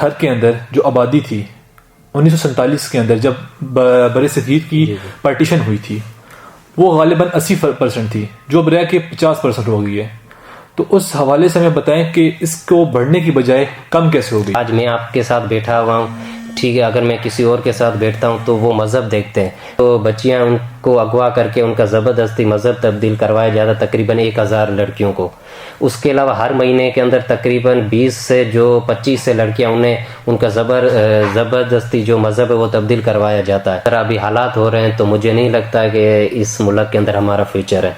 تھر کے اندر جو آبادی تھی 1947 کے اندر جب بر صغیر کی پارٹیشن ہوئی تھی وہ غالباً 80% تھی، جو اب رہ کے 50% ہو گئی ہے. تو اس حوالے سے ہمیں بتائیں کہ اس کو بڑھنے کی بجائے کم کیسے ہو گئی. آج میں آپ کے ساتھ بیٹھا ہوا ہوں، ٹھیک ہے، اگر میں کسی اور کے ساتھ بیٹھتا ہوں تو وہ مذہب دیکھتے ہیں، تو بچیاں ان کو اغوا کر کے ان کا زبردستی مذہب تبدیل کروایا جاتا تقریباً 1000 لڑکیوں کو. اس کے علاوہ ہر مہینے کے اندر تقریباً 20 سے 25 سے لڑکیاں انہیں ان کا زبردستی جو مذہب ہے وہ تبدیل کروایا جاتا ہے. اگر ابھی حالات ہو رہے ہیں تو مجھے نہیں لگتا کہ اس ملک کے اندر ہمارا فیوچر ہے.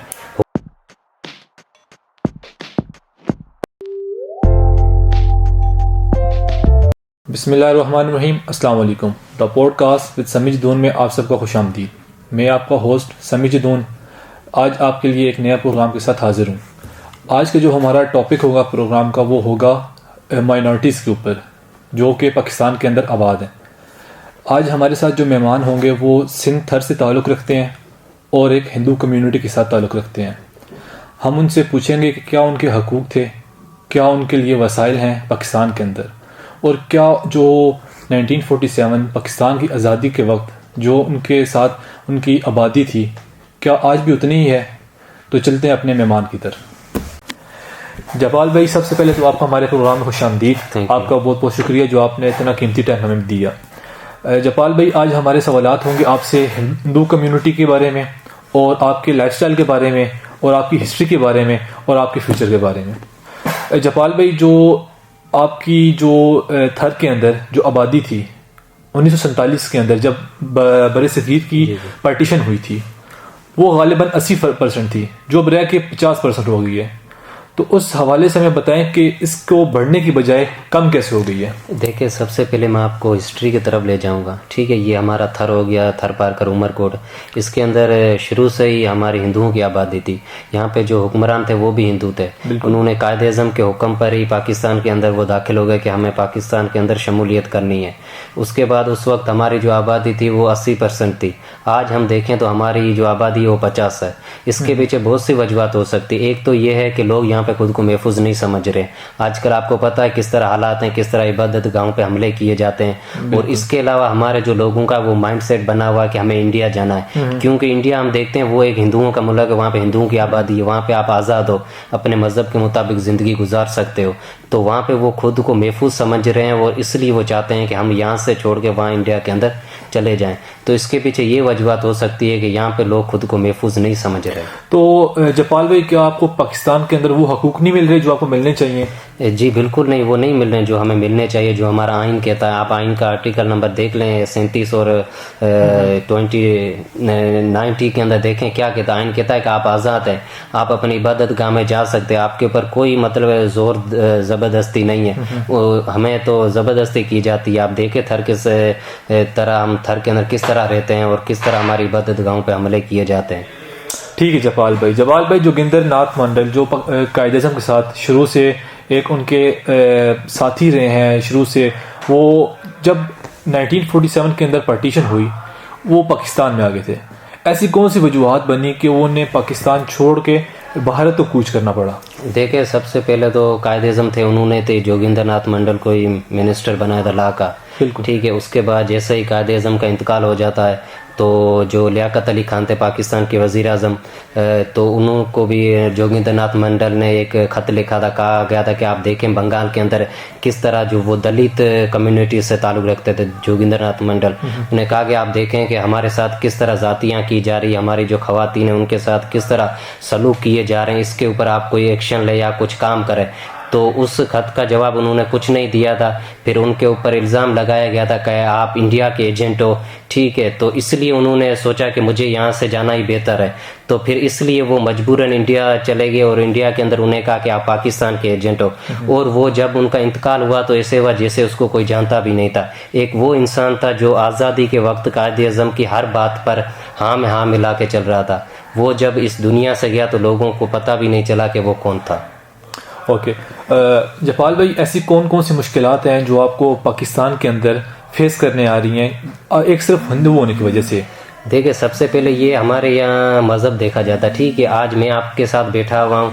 بسم اللہ الرحمن الرحیم. السلام علیکم. دا پوڈ کاسٹ وتھ سمیع جدون میں آپ سب کا خوش آمدید. میں آپ کا ہوسٹ سمیع جدون آج آپ کے لیے ایک نیا پروگرام کے ساتھ حاضر ہوں. آج کا جو ہمارا ٹاپک ہوگا پروگرام کا وہ ہوگا مائنورٹیز کے اوپر جو کہ پاکستان کے اندر آباد ہیں. آج ہمارے ساتھ جو مہمان ہوں گے وہ سندھ تھر سے تعلق رکھتے ہیں اور ایک ہندو کمیونٹی کے ساتھ تعلق رکھتے ہیں. ہم ان سے پوچھیں گے کہ کیا ان کے حقوق تھے، کیا ان کے لیے وسائل ہیں پاکستان کے اندر، اور کیا جو 1947 پاکستان کی آزادی کے وقت جو ان کے ساتھ ان کی آبادی تھی کیا آج بھی اتنی ہی ہے. تو چلتے ہیں اپنے مہمان کی طرف. جپال بھائی، سب سے پہلے تو آپ کو ہمارے پروگرام میں خوش آمدید. آپ کا بہت بہت شکریہ جو آپ نے اتنا قیمتی ٹائم ہمیں دیا. جپال بھائی، آج ہمارے سوالات ہوں گے آپ سے ہندو کمیونٹی کے بارے میں اور آپ کے لائف سٹائل کے بارے میں اور آپ کی ہسٹری کے بارے میں اور آپ کے فیوچر کے بارے میں. جپال بھائی، جو آپ کی جو تھر کے اندر جو آبادی تھی 1947 کے اندر جب بر صغیر کی پارٹیشن ہوئی تھی وہ غالباً 80% تھی، جو اب رہ کے 50% ہو گئی ہے. تو اس حوالے سے ہمیں بتائیں کہ اس کو بڑھنے کی بجائے کم کیسے ہو گئی ہے. دیکھیں، سب سے پہلے میں آپ کو ہسٹری کی طرف لے جاؤں گا. ٹھیک ہے، یہ ہمارا تھر ہو گیا، تھر پار کر عمر کوٹ. اس کے اندر شروع سے ہی ہماری ہندوؤں کی آبادی تھی. یہاں پہ جو حکمران تھے وہ بھی ہندو تھے. انہوں نے قائد اعظم کے حکم پر ہی پاکستان کے اندر وہ داخل ہو گئے کہ ہمیں پاکستان کے اندر شمولیت کرنی ہے. اس کے بعد اس وقت ہماری جو آبادی تھی وہ 80% تھی. آج ہم دیکھیں تو ہماری جو آبادی ہے وہ 50 ہے. اس کے پیچھے بہت سی وجوہات ہو سکتی. ایک تو یہ ہے کہ لوگ یہاں پہ خود کو محفوظ نہیں سمجھ رہے. آج کل آپ کو پتہ ہے کس طرح حالات ہیں، کس طرح عبادت گاہوں پہ حملے کیے جاتے ہیں. اور اس کے علاوہ ہمارے جو لوگوں کا وہ مائنڈ سیٹ بنا ہوا ہے کہ ہمیں انڈیا جانا ہے، کیونکہ انڈیا ہم دیکھتے ہیں وہ ایک ہندوؤں کا ملک ہے، وہاں پہ ہندوؤں کی آبادی ہے، وہاں پہ آپ آزاد ہو، اپنے مذہب کے مطابق زندگی گزار سکتے ہو. تو وہاں پہ وہ خود کو محفوظ سمجھ رہے ہیں اور اس لیے وہ چاہتے ہیں کہ ہم یہاں سے چھوڑ کے وہاں انڈیا کے اندر چلے جائیں. تو اس کے پیچھے یہ وجوہات ہو سکتی ہے کہ یہاں پہ لوگ خود کو محفوظ نہیں سمجھ رہے. تو جپال بھائی، کیا آپ کو پاکستان کے اندر وہ حقوق نہیں مل رہے جو آپ کو ملنے چاہیے؟ جی بالکل نہیں، وہ نہیں مل رہے جو ہمیں ملنے چاہیے، جو ہمارا آئین کہتا ہے. آپ آئین کا آرٹیکل نمبر دیکھ لیں 37 اور 90 کے اندر دیکھیں کیا کہتا ہے. آئین کہتا ہے کہ آپ آزاد ہیں، آپ اپنی عبادت گاہ میں جا سکتے ہیں، آپ کے اوپر کوئی مطلب زور زبردستی نہیں ہے. ہمیں تو زبردستی کی جاتی ہے. آپ دیکھیں تھر کس طرح ہم تھر کے اندر کس طرح رہتے ہیں اور کس طرح ہماری عبادت گاہوں پہ حملے کیے جاتے ہیں. ٹھیک ہے جپال بھائی، جوگندر ناتھ منڈل جو قائد اعظم کے ساتھ شروع سے ایک ان کے ساتھی رہے ہیں شروع سے، وہ جب 1947 کے اندر پارٹیشن ہوئی وہ پاکستان میں آ گئے تھے. ایسی کون سی وجوہات بنی کہ وہ انہیں پاکستان چھوڑ کے باہر تو کوچ کرنا پڑا؟ دیکھیں، سب سے پہلے تو قائد اعظم تھے، انہوں نے تو جوگندر ناتھ منڈل کو ہی منسٹر بنایا تھا لا کا. ٹھیک ہے، اس کے بعد جیسے ہی قائد اعظم کا انتقال ہو جاتا ہے تو جو لیاقت علی خان تھے پاکستان کے وزیر اعظم، تو انہوں کو بھی جوگندر ناتھ منڈل نے ایک خط لکھا تھا. کہا گیا تھا کہ آپ دیکھیں بنگال کے اندر کس طرح جو وہ دلت کمیونٹی سے تعلق رکھتے تھے جوگندر ناتھ منڈل، انہیں کہا کہ آپ دیکھیں کہ ہمارے ساتھ کس طرح ذاتیاں کی جا رہی، ہماری جو خواتین ہیں ان کے ساتھ کس طرح سلوک کیے جا رہے ہیں، اس کے اوپر آپ کوئی ایکشن لے یا کچھ کام کرے. تو اس خط کا جواب انہوں نے کچھ نہیں دیا تھا. پھر ان کے اوپر الزام لگایا گیا تھا کہ آپ انڈیا کے ایجنٹ ہو. ٹھیک ہے، تو اس لیے انہوں نے سوچا کہ مجھے یہاں سے جانا ہی بہتر ہے. تو پھر اس لیے وہ مجبوراً انڈیا چلے گئے اور انڈیا کے اندر انہیں کہا کہ آپ پاکستان کے ایجنٹ ہو. اور وہ جب ان کا انتقال ہوا تو ایسے ہوا جیسے اس کو کوئی جانتا بھی نہیں تھا. ایک وہ انسان تھا جو آزادی کے وقت قائد اعظم کی ہر بات پر ہاں میں ہاں ملا کے چل رہا تھا. وہ جب اس دنیا سے گیا تو لوگوں کو پتہ بھی نہیں چلا کہ وہ کون تھا. اوکے جپال بھائی، ایسی کون کون سی مشکلات ہیں جو آپ کو پاکستان کے اندر فیس کرنے آ رہی ہیں ایک صرف ہندو ہونے کی وجہ سے؟ دیکھیں، سب سے پہلے یہ ہمارے یہاں مذہب دیکھا جاتا ہے. ٹھیک ہے، آج میں آپ کے ساتھ بیٹھا ہوا ہوں،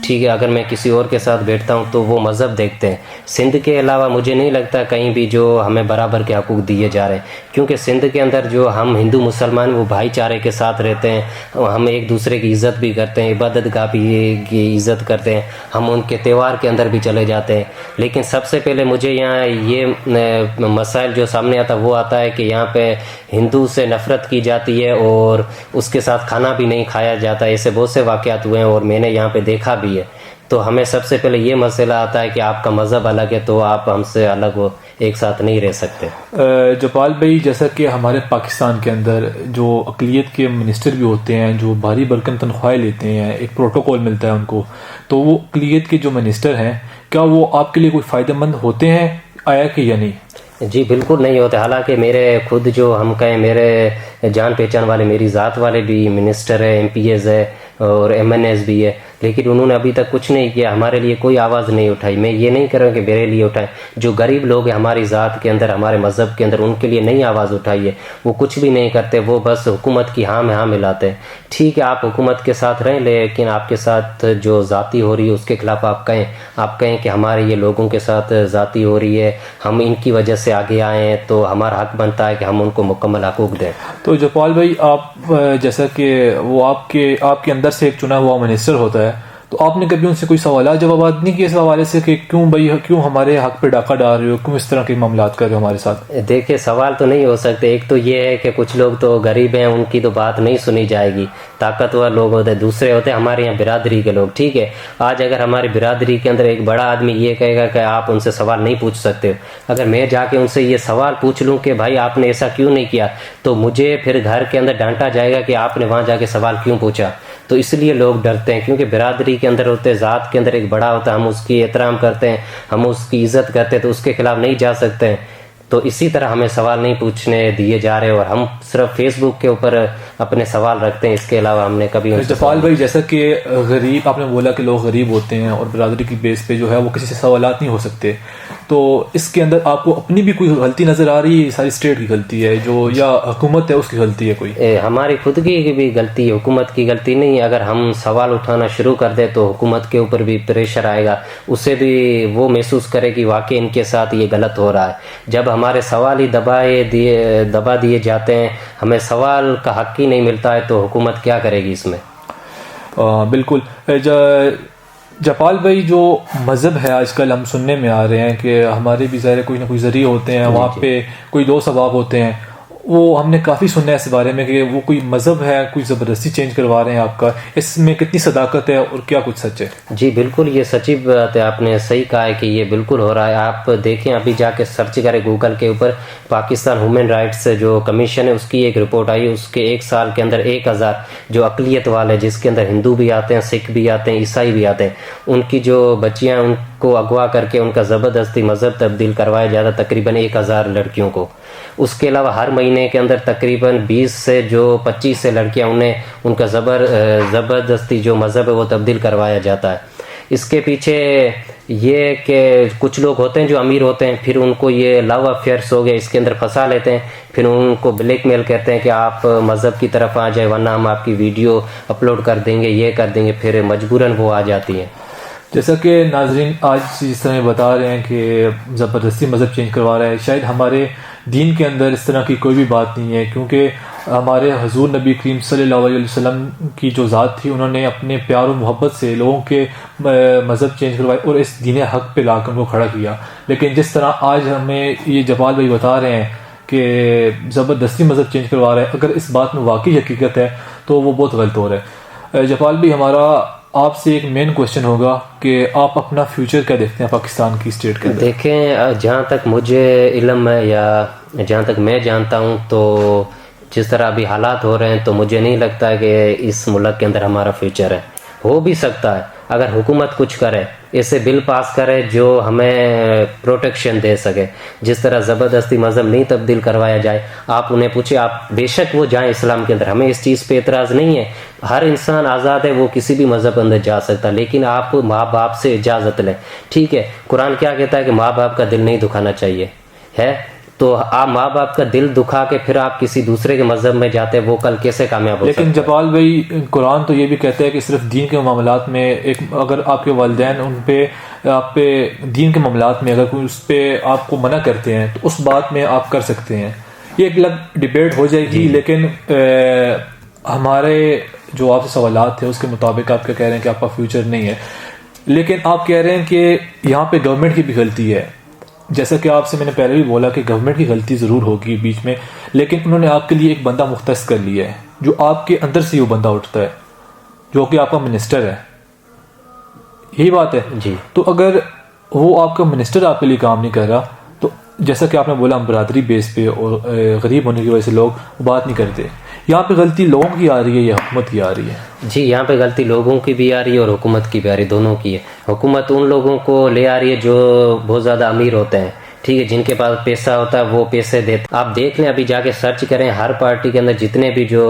ٹھیک ہے. اگر میں کسی اور کے ساتھ بیٹھتا ہوں تو وہ مذہب دیکھتے ہیں. سندھ کے علاوہ مجھے نہیں لگتا کہیں بھی جو ہمیں برابر کے حقوق دیے جا رہے ہیں، کیونکہ سندھ کے اندر جو ہم ہندو مسلمان وہ بھائی چارے کے ساتھ رہتے ہیں. ہم ایک دوسرے کی عزت بھی کرتے ہیں، عبادت گاہ بھی کی عزت کرتے ہیں، ہم ان کے تہوار کے اندر بھی چلے جاتے ہیں. لیکن سب سے پہلے مجھے یہاں یہ مسائل جو سامنے آتا وہ آتا ہے کہ یہاں پہ ہندو سے نفرت کی جاتی ہے اور اس کے ساتھ کھانا بھی نہیں کھایا جاتا. ایسے بہت سے واقعات ہوئے ہیں اور میں نے یہاں پہ دیکھا بھی ہے. تو ہمیں سب سے پہلے یہ مسئلہ آتا ہے کہ آپ کا مذہب الگ ہے تو آپ ہم سے الگ ہو، ایک ساتھ نہیں رہ سکتے. جپال بھائی، جیسا کہ ہمارے پاکستان کے اندر جو اقلیت کے منسٹر بھی ہوتے ہیں جو بھاری بھرکم تنخواہیں لیتے ہیں، ایک پروٹوکول ملتا ہے ان کو، تو وہ اقلیت کے جو منسٹر ہیں کیا وہ آپ کے لیے کوئی فائدہ مند ہوتے ہیں آیا کہ یا نہیں؟ جی بالکل نہیں ہوتے. حالانکہ میرے خود جو ہم کہیں میرے جان پہچان والے میری ذات والے بھی منسٹر ہے، ایم پی ایز ہے اور ایم این ایز بھی ہے، لیکن انہوں نے ابھی تک کچھ نہیں کیا، ہمارے لیے کوئی آواز نہیں اٹھائی. میں یہ نہیں کر رہا کہ میرے لیے اٹھائیں، جو غریب لوگ ہیں ہماری ذات کے اندر ہمارے مذہب کے اندر ان کے لیے نہیں آواز اٹھائی ہے. وہ کچھ بھی نہیں کرتے، وہ بس حکومت کی ہاں میں ہاں ملاتے ہیں. ٹھیک ہے آپ حکومت کے ساتھ رہیں، لیکن آپ کے ساتھ جو ذاتی ہو رہی ہے اس کے خلاف آپ کہیں کہ ہمارے یہ لوگوں کے ساتھ ذاتی ہو رہی ہے، ہم ان کی وجہ سے آگے آئے ہیں تو ہمارا حق بنتا ہے کہ ہم ان کو مکمل حقوق دیں. تو جپال بھائی، آپ جیسا کہ وہ آپ کے اندر سے ایک چنا ہوا منسٹر ہوتا ہے، تو آپ نے کبھی ان سے کوئی سوالات جوابات نہیں کیے اس حوالے سے کہ کیوں ہمارے حق پہ ڈاکہ ڈال رہے ہو، کیوں اس طرح کے معاملات کر رہے ہو ہمارے ساتھ؟ دیکھیں سوال تو نہیں ہو سکتے. ایک تو یہ ہے کہ کچھ لوگ تو غریب ہیں، ان کی تو بات نہیں سنی جائے گی. طاقتور لوگ ہوتے ہیں، دوسرے ہوتے ہیں ہمارے یہاں برادری کے لوگ. ٹھیک ہے، آج اگر ہماری برادری کے اندر ایک بڑا آدمی یہ کہے گا کہ آپ ان سے سوال نہیں پوچھ سکتے، اگر میں جا کے ان سے یہ سوال پوچھ لوں کہ بھائی آپ نے ایسا کیوں نہیں کیا، تو مجھے پھر گھر کے اندر ڈانٹا جائے گا کہ آپ نے وہاں جا کے سوال کیوں پوچھا. تو اس لیے لوگ ڈرتے ہیں، کیونکہ برادری کے اندر ہوتے، ذات کے اندر ایک بڑا ہوتا ہے، ہم اس کی احترام کرتے ہیں، ہم اس کی عزت کرتے ہیں، تو اس کے خلاف نہیں جا سکتے ہیں. تو اسی طرح ہمیں سوال نہیں پوچھنے دیے جا رہے، اور ہم صرف فیس بک کے اوپر اپنے سوال رکھتے ہیں. اس کے علاوہ ہم نے کبھی جفال بھائی، جیسا کہ غریب آپ نے بولا کہ لوگ غریب ہوتے ہیں اور برادری کی بیس پہ جو ہے وہ کسی سے سوالات نہیں ہو سکتے، تو اس کے اندر آپ کو اپنی بھی کوئی غلطی نظر آ رہی ہے؟ ساری اسٹیٹ کی غلطی ہے جو یا حکومت ہے اس کی غلطی ہے کوئی؟ ہماری خود کی بھی غلطی ہے، حکومت کی غلطی نہیں. اگر ہم سوال اٹھانا شروع کر دیں تو حکومت کے اوپر بھی پریشر آئے گا، اسے بھی وہ محسوس کرے کہ واقعی ان کے ساتھ یہ غلط ہو رہا ہے. جب ہمارے سوال ہی دبا دیے جاتے ہیں، ہمیں سوال کا حق ہی نہیں ملتا ہے، تو حکومت کیا کرے گی اس میں؟ بالکل. جپال بھائی، جو مذہب ہے آج کل ہم سننے میں آ رہے ہیں کہ ہمارے بھی ظاہر کوئی نہ کوئی ذریعے ہوتے ہیں، وہاں پہ کوئی دو ثواب ہوتے ہیں، وہ ہم نے کافی سنا ہے اس بارے میں کہ وہ کوئی مذہب ہے، کوئی زبردستی چینج کروا رہے ہیں آپ کا. اس میں کتنی صداقت ہے اور کیا کچھ سچ ہے؟ جی بالکل، یہ سچی بات ہے، آپ نے صحیح کہا ہے کہ یہ بالکل ہو رہا ہے. آپ دیکھیں ابھی جا کے سرچ کریں گوگل کے اوپر، پاکستان ہیومن رائٹس جو کمیشن ہے اس کی ایک رپورٹ آئی، اس کے ایک سال کے اندر 1000 جو اقلیت والے، جس کے اندر ہندو بھی آتے ہیں، سکھ بھی آتے ہیں، عیسائی بھی آتے ہیں، ان کی جو بچیاں ان کو اغوا کر کے ان کا زبردستی مذہب تبدیل کروایا جاتا، تقریباً 1000 لڑکیوں کو. اس کے علاوہ ہر مہینے کے اندر تقریباً 20 سے 25 سے لڑکیاں انہیں ان کا زبردستی جو مذہب ہے وہ تبدیل کروایا جاتا ہے. اس کے پیچھے یہ کہ کچھ لوگ ہوتے ہیں جو امیر ہوتے ہیں، پھر ان کو یہ لو افیئرس ہو گئے، اس کے اندر پھنسا لیتے ہیں، پھر ان کو بلیک میل کرتے ہیں کہ آپ مذہب کی طرف آ جائیں ورنہ ہم آپ کی ویڈیو اپلوڈ کر دیں گے، یہ کر دیں گے، پھر مجبوراً وہ آ جاتی ہیں. جیسا کہ ناظرین آج جس طرح بتا رہے ہیں کہ زبردستی مذہب چینج کروا رہا ہے، شاید ہمارے دین کے اندر اس طرح کی کوئی بھی بات نہیں ہے، کیونکہ ہمارے حضور نبی کریم صلی اللہ علیہ وسلم کی جو ذات تھی، انہوں نے اپنے پیار و محبت سے لوگوں کے مذہب چینج کروائے اور اس دین حق پہ لا کر ان کو کھڑا کیا. لیکن جس طرح آج ہمیں یہ جپال بھائی بتا رہے ہیں کہ زبردستی مذہب چینج کروا رہا ہے، اگر اس بات میں واقعی حقیقت ہے تو وہ بہت غلط ہو رہا ہے. جپال بھائی، ہمارا آپ سے ایک مین کوشچن ہوگا کہ آپ اپنا فیوچر کیا دیکھتے ہیں پاکستان کی اسٹیٹ کے اندر؟ دیکھیں جہاں تک مجھے علم ہے یا جہاں تک میں جانتا ہوں، تو جس طرح ابھی حالات ہو رہے ہیں تو مجھے نہیں لگتا ہے کہ اس ملک کے اندر ہمارا فیوچر ہے. ہو بھی سکتا ہے اگر حکومت کچھ کرے، ایسے بل پاس کرے جو ہمیں پروٹیکشن دے سکے. جس طرح زبردستی مذہب نہیں تبدیل کروایا جائے، آپ انہیں پوچھیں، آپ بے شک وہ جائیں اسلام کے اندر، ہمیں اس چیز پہ اعتراض نہیں ہے، ہر انسان آزاد ہے، وہ کسی بھی مذہب اندر جا سکتا، لیکن آپ ماں باپ سے اجازت لیں. ٹھیک ہے، قرآن کیا کہتا ہے کہ ماں باپ کا دل نہیں دکھانا چاہیے ہے، تو آپ ماں باپ کا دل دکھا کے پھر آپ کسی دوسرے کے مذہب میں جاتے وہ کل کیسے کامیاب ہو لیکن جپال بھائی قرآن تو یہ بھی کہتا ہے کہ صرف دین کے معاملات میں ایک اگر آپ کے والدین ان پہ آپ پہ دین کے معاملات میں اگر کوئی اس پہ آپ کو منع کرتے ہیں تو اس بات میں آپ کر سکتے ہیں. یہ ایک الگ ڈبیٹ ہو جائے گی. لیکن ہمارے جو آپ سے سوالات تھے اس کے مطابق آپ کیا کہہ رہے ہیں کہ آپ کا فیوچر نہیں ہے, لیکن آپ کہہ رہے ہیں کہ یہاں پہ گورنمنٹ کی بھی غلطی ہے. جیسا کہ آپ سے میں نے پہلے بھی بولا کہ گورنمنٹ کی غلطی ضرور ہوگی بیچ میں, لیکن انہوں نے آپ کے لیے ایک بندہ مختص کر لیا ہے جو آپ کے اندر سے وہ بندہ اٹھتا ہے جو کہ آپ کا منسٹر ہے. یہی بات ہے جی. تو اگر وہ آپ کا منسٹر آپ کے لیے کام نہیں کر رہا تو جیسا کہ آپ نے بولا ہم برادری بیس پہ اور غریب ہونے کی وجہ سے لوگ بات نہیں کرتے. یہاں پہ غلطی لوگوں کی آ رہی ہے یا حکومت کی آ رہی ہے؟ جی یہاں پہ غلطی لوگوں کی بھی آ رہی ہے اور حکومت کی بھی آ رہی ہے, دونوں کی ہے. حکومت ان لوگوں کو لے آ رہی ہے جو بہت زیادہ امیر ہوتے ہیں, ٹھیک ہے, جن کے پاس پیسہ ہوتا ہے وہ پیسے دیتے. آپ دیکھ لیں ابھی جا کے سرچ کریں ہر پارٹی کے اندر جتنے بھی جو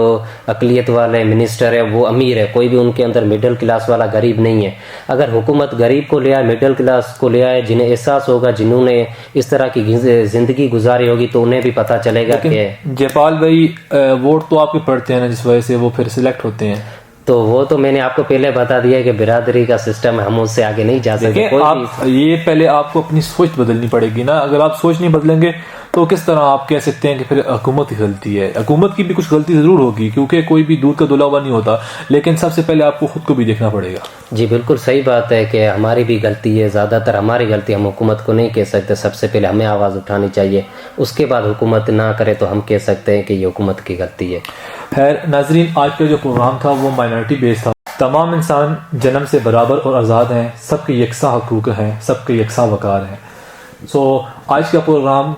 اقلیت والے منسٹر ہیں وہ امیر ہے, کوئی بھی ان کے اندر مڈل کلاس والا غریب نہیں ہے. اگر حکومت غریب کو لے آئے, مڈل کلاس کو لے آئے, جنہیں احساس ہوگا, جنہوں نے اس طرح کی زندگی گزاری ہوگی تو انہیں بھی پتہ چلے گا کہ جیپال بھائی ووٹ تو آپ کے پڑتے ہیں نا جس وجہ سے وہ پھر سلیکٹ ہوتے ہیں. تو وہ تو میں نے آپ کو پہلے بتا دیا کہ برادری کا سسٹم ہے, ہم اس سے آگے نہیں جا سکتے. آپ یہ پہلے آپ کو اپنی سوچ بدلنی پڑے گی نا. اگر آپ سوچ نہیں بدلیں گے تو کس طرح آپ کہہ سکتے ہیں کہ پھر حکومت کی غلطی ہے؟ حکومت کی بھی کچھ غلطی ضرور ہوگی کیونکہ کوئی بھی دودھ کا دھلا ہوا نہیں ہوتا, لیکن سب سے پہلے آپ کو خود کو بھی دیکھنا پڑے گا. جی بالکل صحیح بات ہے کہ ہماری بھی غلطی ہے, زیادہ تر ہماری غلطی, ہم حکومت کو نہیں کہہ سکتے. سب سے پہلے ہمیں آواز اٹھانی چاہیے, اس کے بعد حکومت نہ کرے تو ہم کہہ سکتے ہیں کہ یہ حکومت کی غلطی ہے. خیر ناظرین, آج کا جو پروگرام تھا وہ مائنورٹی بیس تھا. تمام انسان جنم سے برابر اور آزاد ہیں, سب کے یکساں حقوق ہیں, سب کے یکساں وقار ہیں. آج کا پروگرام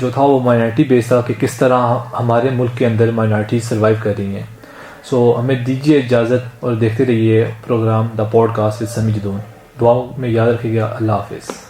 جو تھا وہ مائنورٹی بیس تھا کہ کس طرح ہمارے ملک کے اندر مائنورٹی سروائیو کر رہی ہیں. ہمیں دیجیے اجازت اور دیکھتے رہیے پروگرام دا podcast with Sammi Jadoon. دعاؤں میں یاد رکھیے گا. اللہ حافظ.